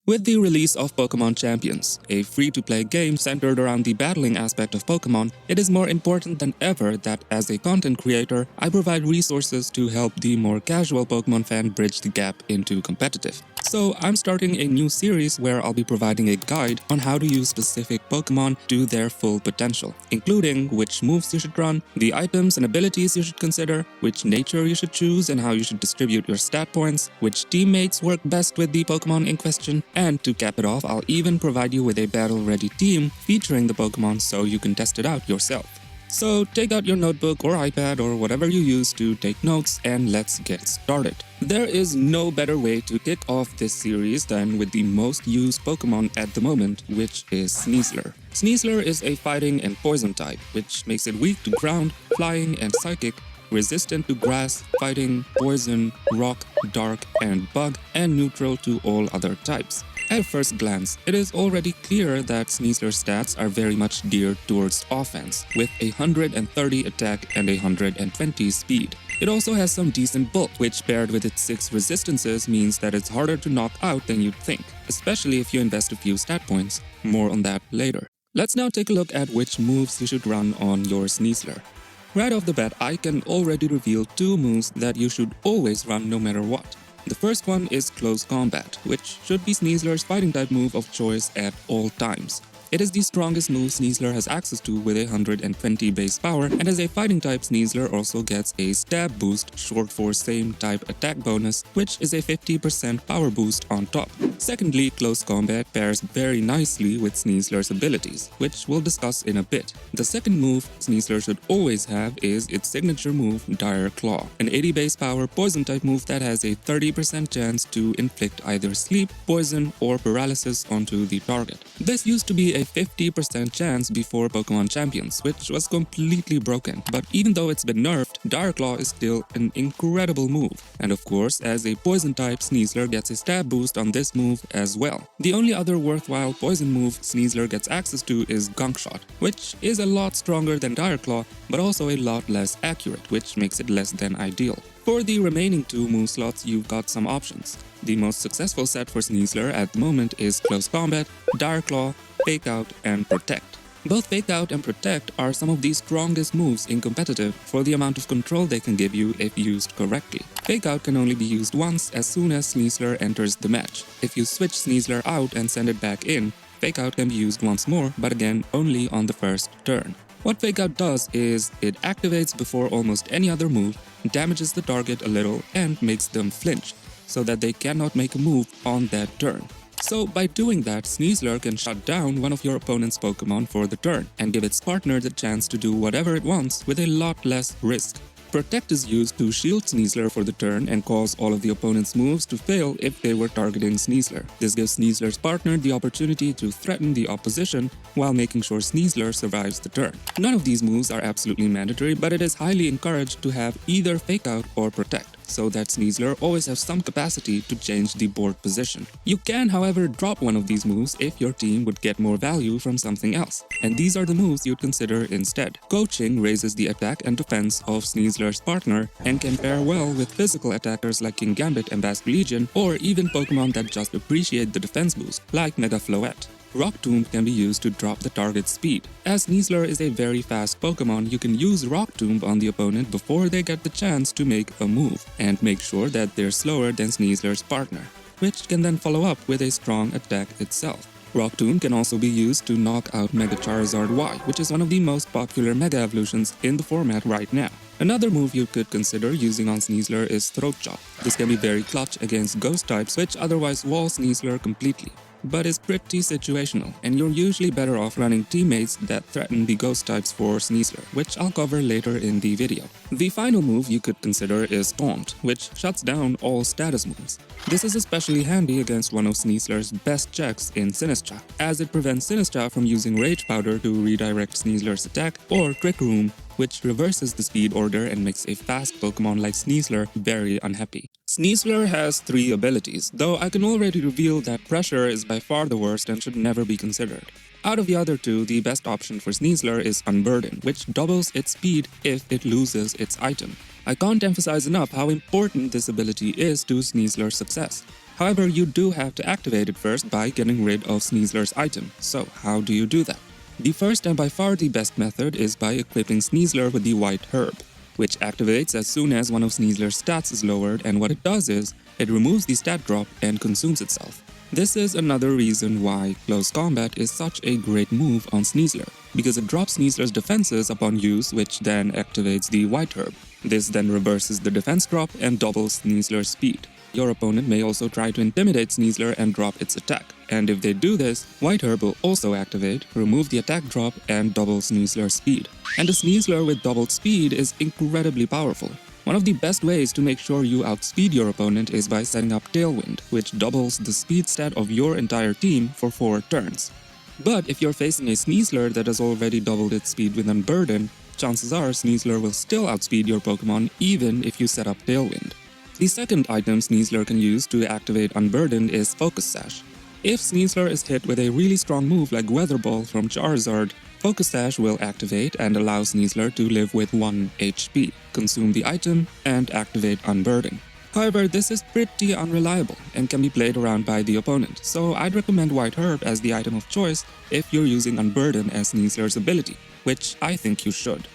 With the release of Pokémon Champions, a free-to-play game centered around the battling aspect of Pokémon, it is more important than ever that as a content creator, I provide resources to help the more casual Pokémon fan bridge the gap into competitive. So I'm starting a new series where I'll be providing a guide on how to use specific Pokémon to their full potential, including which moves you should run, the items and abilities you should consider, which nature you should choose and how you should distribute your stat points, which teammates work best with the Pokémon in question, and to cap it off, I'll even provide you with a battle-ready team featuring the Pokémon so you can test it out yourself. So take out your notebook or iPad or whatever you use to take notes and let's get started. There is no better way to kick off this series than with the most used Pokémon at the moment, which is Sneasler. Sneasler is a fighting and poison type, which makes it weak to ground, flying, and psychic, resistant to grass, fighting, poison, rock, dark, and bug, and neutral to all other types. At first glance, it is already clear that Sneasler's stats are very much geared towards offense, with 130 attack and 120 speed. It also has some decent bulk, which paired with its 6 resistances means that it's harder to knock out than you'd think, especially if you invest a few stat points. More on that later. Let's now take a look at which moves you should run on your Sneasler. Right off the bat, I can already reveal 2 moves that you should always run no matter what. The first one is Close Combat, which should be Sneasler's fighting type move of choice at all times. It is the strongest move Sneasler has access to with 120 base power, and as a fighting type, Sneasler also gets a stab boost short for same type attack bonus, which is a 50% power boost on top. Secondly, Close Combat pairs very nicely with Sneasler's abilities, which we'll discuss in a bit. The second move Sneasler should always have is its signature move, Dire Claw, an 80 base power poison type move that has a 30% chance to inflict either sleep, poison, or paralysis onto the target. This used to be a 50% chance before Pokémon Champions, which was completely broken, but even though it's been nerfed, Dire Claw is still an incredible move. And of course, as a poison type, Sneasler gets a stab boost on this move as well. The only other worthwhile poison move Sneasler gets access to is Gunk Shot, which is a lot stronger than Dire Claw, but also a lot less accurate, which makes it less than ideal. For the remaining 2 move slots, you've got some options. The most successful set for Sneasler at the moment is Close Combat, Dire Claw, Fake Out, and Protect. Both Fake Out and Protect are some of the strongest moves in competitive for the amount of control they can give you if used correctly. Fake Out can only be used once as soon as Sneasler enters the match. If you switch Sneasler out and send it back in, Fake Out can be used once more, but again only on the first turn. What Fake Out does is it activates before almost any other move, damages the target a little, and makes them flinch, so that they cannot make a move on that turn. So by doing that, Sneasler can shut down one of your opponent's Pokémon for the turn and give its partner the chance to do whatever it wants with a lot less risk. Protect is used to shield Sneasler for the turn and cause all of the opponent's moves to fail if they were targeting Sneasler. This gives Sneasler's partner the opportunity to threaten the opposition while making sure Sneasler survives the turn. None of these moves are absolutely mandatory, but it is highly encouraged to have either Fake Out or Protect, so that Sneasler always has some capacity to change the board position. You can, however, drop one of these moves if your team would get more value from something else, and these are the moves you'd consider instead. Coaching raises the attack and defense of Sneasler's partner and can pair well with physical attackers like King Gambit and Basculegion, or even Pokémon that just appreciate the defense boost, like Mega Floette. Rock Tomb can be used to drop the target's speed. As Sneasler is a very fast Pokémon, you can use Rock Tomb on the opponent before they get the chance to make a move, and make sure that they're slower than Sneasler's partner, which can then follow up with a strong attack itself. Rock Tomb can also be used to knock out Mega Charizard Y, which is one of the most popular Mega Evolutions in the format right now. Another move you could consider using on Sneasler is Throat Chop. This can be very clutch against Ghost types, which otherwise wall Sneasler completely, but is pretty situational, and you're usually better off running teammates that threaten the Ghost types for Sneasler, which I'll cover later in the video. The final move you could consider is Taunt, which shuts down all status moves. This is especially handy against one of Sneasler's best checks in Sinistcha, as it prevents Sinistcha from using Rage Powder to redirect Sneasler's attack, or Trick Room, which reverses the speed order and makes a fast Pokémon like Sneasler very unhappy. Sneasler has 3 abilities, though I can already reveal that Pressure is by far the worst and should never be considered. Out of the other 2, the best option for Sneasler is Unburden, which doubles its speed if it loses its item. I can't emphasize enough how important this ability is to Sneasler's success. However, you do have to activate it first by getting rid of Sneasler's item. So how do you do that? The first and by far the best method is by equipping Sneasler with the white herb, which activates as soon as one of Sneasler's stats is lowered, and what it does is, it removes the stat drop and consumes itself. This is another reason why Close Combat is such a great move on Sneasler, because it drops Sneasler's defenses upon use, which then activates the white herb. This then reverses the defense drop and doubles Sneasler's speed. Your opponent may also try to intimidate Sneasler and drop its attack, and if they do this, White Herb will also activate, remove the attack drop and double Sneasler's speed. And a Sneasler with doubled speed is incredibly powerful. One of the best ways to make sure you outspeed your opponent is by setting up Tailwind, which doubles the speed stat of your entire team for 4 turns. But if you're facing a Sneasler that has already doubled its speed with Unburden, chances are Sneasler will still outspeed your Pokémon even if you set up Tailwind. The second item Sneasler can use to activate Unburdened is Focus Sash. If Sneasler is hit with a really strong move like Weather Ball from Charizard, Focus Sash will activate and allow Sneasler to live with 1 HP, consume the item, and activate Unburden. However, this is pretty unreliable and can be played around by the opponent, so I'd recommend White Herb as the item of choice if you're using Unburden as Sneasler's ability, which I think you should.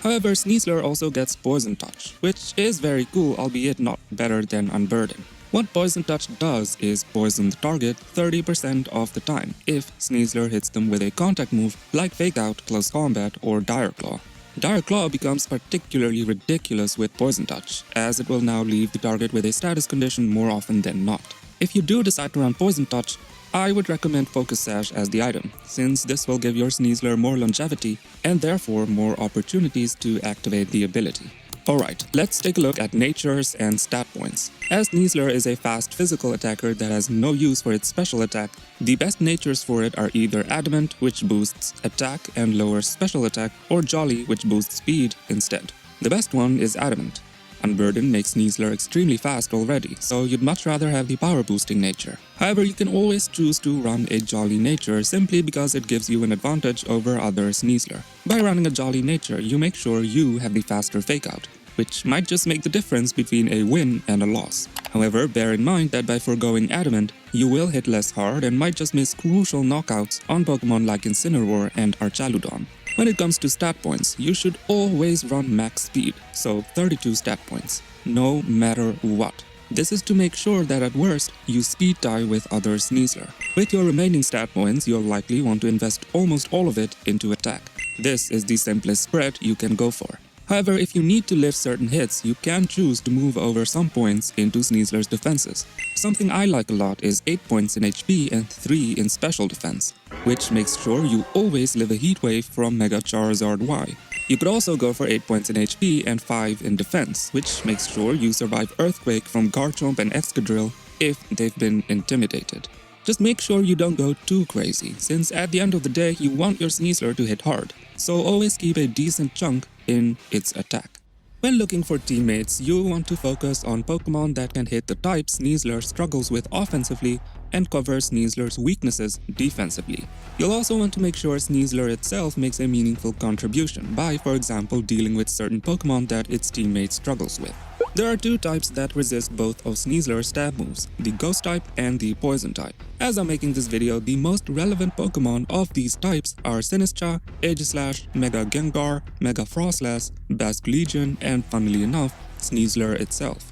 However, Sneasler also gets Poison Touch, which is very cool, albeit not better than Unburden. What Poison Touch does is poison the target 30% of the time if Sneasler hits them with a contact move like Fake Out, Close Combat, or Dire Claw. Dire Claw becomes particularly ridiculous with Poison Touch, as it will now leave the target with a status condition more often than not. If you do decide to run Poison Touch, I would recommend Focus Sash as the item, since this will give your Sneasler more longevity and therefore more opportunities to activate the ability. Alright, let's take a look at natures and stat points. As Sneasler is a fast physical attacker that has no use for its special attack, the best natures for it are either Adamant, which boosts attack and lowers special attack, or Jolly, which boosts speed instead. The best one is Adamant. Unburden makes Sneasler extremely fast already, so you'd much rather have the power boosting nature. However, you can always choose to run a Jolly nature simply because it gives you an advantage over other Sneasler. By running a Jolly nature, you make sure you have the faster Fake Out, which might just make the difference between a win and a loss. However, bear in mind that by foregoing Adamant, you will hit less hard and might just miss crucial knockouts on Pokemon like Incineroar and Archaludon. When it comes to stat points, you should always run max speed, so 32 stat points, no matter what. This is to make sure that at worst, you speed tie with other Sneasler. With your remaining stat points, you'll likely want to invest almost all of it into attack. This is the simplest spread you can go for. However, if you need to lift certain hits, you can choose to move over some points into Sneasler's defenses. Something I like a lot is 8 points in HP and 3 in special defense, which makes sure you always live a heat wave from Mega Charizard Y. You could also go for 8 points in HP and 5 in defense, which makes sure you survive Earthquake from Garchomp and Excadrill if they've been intimidated. Just make sure you don't go too crazy, since at the end of the day you want your Sneasler to hit hard, so always keep a decent chunk in its attack. When looking for teammates, you want to focus on Pokemon that can hit the type Sneasler struggles with offensively and cover Sneasler's weaknesses defensively. You'll also want to make sure Sneasler itself makes a meaningful contribution by, for example, dealing with certain Pokemon that its teammate struggles with. There are 2 types that resist both of Sneasler's stab moves, the Ghost type and the Poison type. As I'm making this video, the most relevant Pokemon of these types are Sinistcha, Aegislash, Mega Gengar, Mega Frostlass, Basculegion, and funnily enough, Sneasler itself.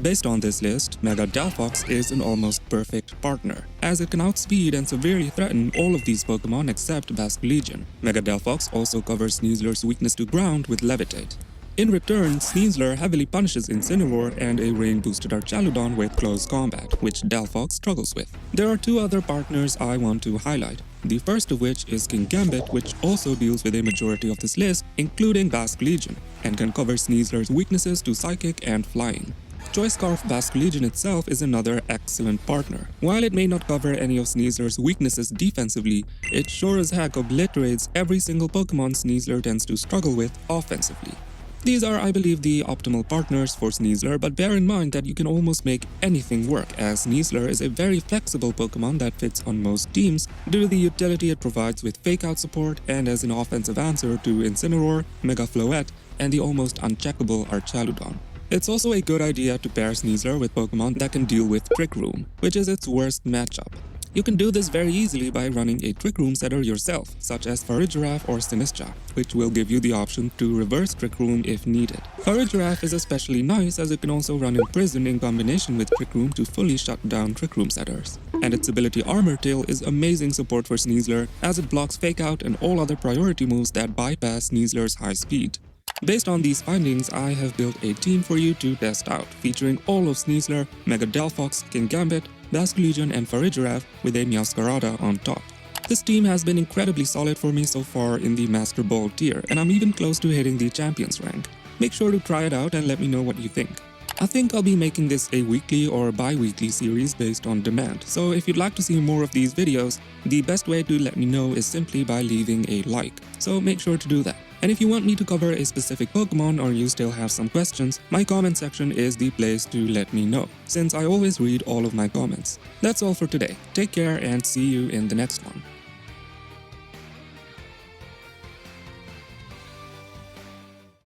Based on this list, Mega Delphox is an almost perfect partner, as it can outspeed and severely threaten all of these Pokemon except Basculegion. Mega Delphox also covers Sneasler's weakness to ground with Levitate. In return, Sneasler heavily punishes Incineroar and a rain-boosted Archaludon with Close Combat, which Delphox struggles with. There are 2 other partners I want to highlight, the first of which is King Gambit, which also deals with a majority of this list, including Basculegion, and can cover Sneasler's weaknesses to Psychic and Flying. Choice Scarf Basculegion itself is another excellent partner. While it may not cover any of Sneasler's weaknesses defensively, it sure as heck obliterates every single Pokemon Sneasler tends to struggle with offensively. These are, I believe, the optimal partners for Sneasler, but bear in mind that you can almost make anything work, as Sneasler is a very flexible Pokemon that fits on most teams due to the utility it provides with Fake Out support and as an offensive answer to Incineroar, Mega Floette, and the almost uncheckable Archaludon. It's also a good idea to pair Sneasler with Pokemon that can deal with Trick Room, which is its worst matchup. You can do this very easily by running a Trick Room setter yourself, such as Farigiraf or Sinistcha, which will give you the option to reverse Trick Room if needed. Farigiraf is especially nice as it can also run Imprison in combination with Trick Room to fully shut down Trick Room setters. And its ability Armor Tail is amazing support for Sneasler as it blocks Fake Out and all other priority moves that bypass Sneasler's high speed. Based on these findings, I have built a team for you to test out, featuring all of Sneasler, Mega Delphox, Kingambit, Basculegion and Farigiraf with a Meowscarada on top. This team has been incredibly solid for me so far in the Master Ball tier, and I'm even close to hitting the Champions rank. Make sure to try it out and let me know what you think. I think I'll be making this a weekly or bi-weekly series based on demand, so if you'd like to see more of these videos, the best way to let me know is simply by leaving a like, so make sure to do that. And if you want me to cover a specific Pokemon or you still have some questions, my comment section is the place to let me know, since I always read all of my comments. That's all for today. Take care and see you in the next one.